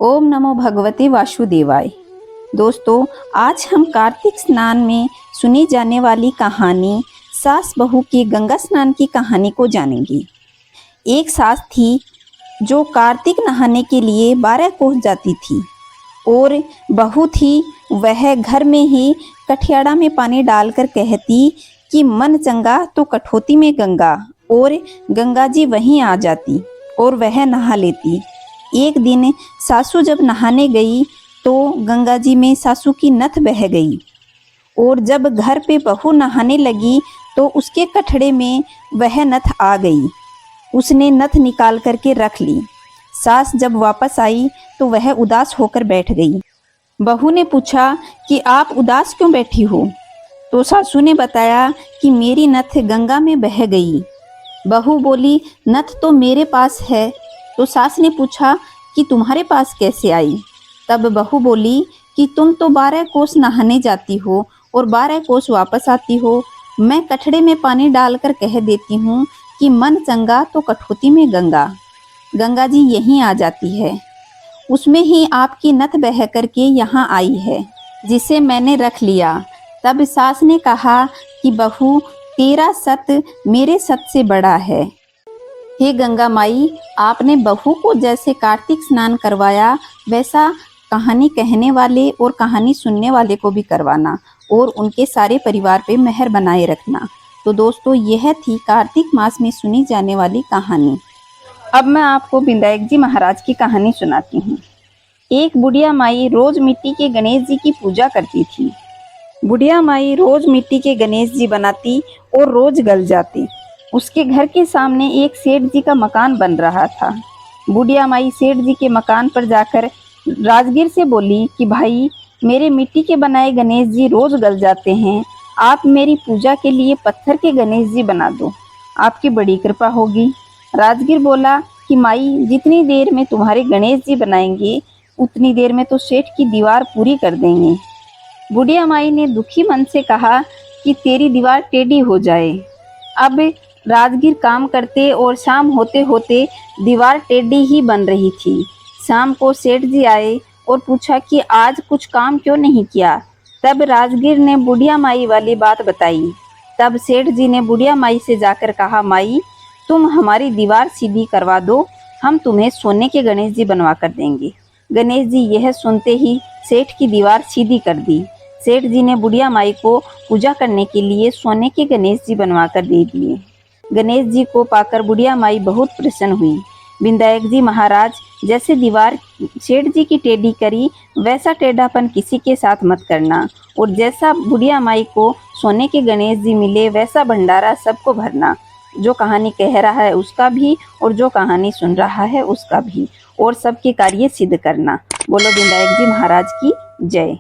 ओम नमो भगवते वासुदेवाय। दोस्तों, आज हम कार्तिक स्नान में सुनी जाने वाली कहानी सास बहू के गंगा स्नान की कहानी को जानेंगे। एक सास थी जो कार्तिक नहाने के लिए 12 कोस जाती थी और बहू थी वह घर में ही कठियाड़ा में पानी डालकर कहती कि मन चंगा तो कठौती में गंगा, और गंगा जी वहीं आ जाती और वह नहा लेती। एक दिन सासू जब नहाने गई तो गंगा जी में सासू की नथ बह गई और जब घर पे बहू नहाने लगी तो उसके कठड़े में वह नथ आ गई। उसने नथ निकाल करके रख ली। सास जब वापस आई तो वह उदास होकर बैठ गई। बहू ने पूछा कि आप उदास क्यों बैठी हो? तो सासू ने बताया कि मेरी नथ गंगा में बह गई। बहू बोली, नथ तो मेरे पास है। तो सास ने पूछा कि तुम्हारे पास कैसे आई? तब बहू बोली कि तुम तो 12 कोस नहाने जाती हो और 12 कोस वापस आती हो। मैं कठड़े में पानी डालकर कह देती हूँ कि मन चंगा तो कठौती में गंगा, गंगा जी यहीं आ जाती है। उसमें ही आपकी नथ बह करके यहाँ आई है, जिसे मैंने रख लिया। तब सास ने कहा कि बहू, तेरा सत मेरे सत से बड़ा है। हे गंगा माई, आपने बहू को जैसे कार्तिक स्नान करवाया वैसा कहानी कहने वाले और कहानी सुनने वाले को भी करवाना और उनके सारे परिवार पे मेहर बनाए रखना। तो दोस्तों, यह थी कार्तिक मास में सुनी जाने वाली कहानी। अब मैं आपको विनायक जी महाराज की कहानी सुनाती हूँ। एक बुढ़िया माई रोज मिट्टी के गणेश जी की पूजा करती थी। बुढ़िया माई रोज मिट्टी के गणेश जी बनाती और रोज गल जाती। उसके घर के सामने एक सेठ जी का मकान बन रहा था। बुढ़िया माई सेठ जी के मकान पर जाकर राजगीर से बोली कि भाई, मेरे मिट्टी के बनाए गणेश जी रोज गल जाते हैं, आप मेरी पूजा के लिए पत्थर के गणेश जी बना दो, आपकी बड़ी कृपा होगी। राजगीर बोला कि माई, जितनी देर में तुम्हारे गणेश जी बनाएंगे उतनी देर में तो सेठ की दीवार पूरी कर देंगे। बुढ़िया माई ने दुखी मन से कहा कि तेरी दीवार टेढ़ी हो जाए। अब राजगीर काम करते और शाम होते होते दीवार टेढ़ी ही बन रही थी। शाम को सेठ जी आए और पूछा कि आज कुछ काम क्यों नहीं किया। तब राजगीर ने बुढ़िया माई वाली बात बताई। तब सेठ जी ने बुढ़िया माई से जाकर कहा, माई, तुम हमारी दीवार सीधी करवा दो, हम तुम्हें सोने के गणेश जी बनवा कर देंगे। गणेश जी यह सुनते ही सेठ की दीवार सीधी कर दी। सेठ जी ने बुढ़िया माई को पूजा करने के लिए सोने के गणेश जी बनवा कर दे दिए। गणेश जी को पाकर बुढ़िया माई बहुत प्रसन्न हुई। विनायक जी महाराज, जैसे दीवार सेठ जी की टेढ़ी करी वैसा टेढ़ापन किसी के साथ मत करना, और जैसा बुढ़िया माई को सोने के गणेश जी मिले वैसा भंडारा सबको भरना। जो कहानी कह रहा है उसका भी और जो कहानी सुन रहा है उसका भी, और सबके कार्य सिद्ध करना। बोलो विनायक जी महाराज की जय।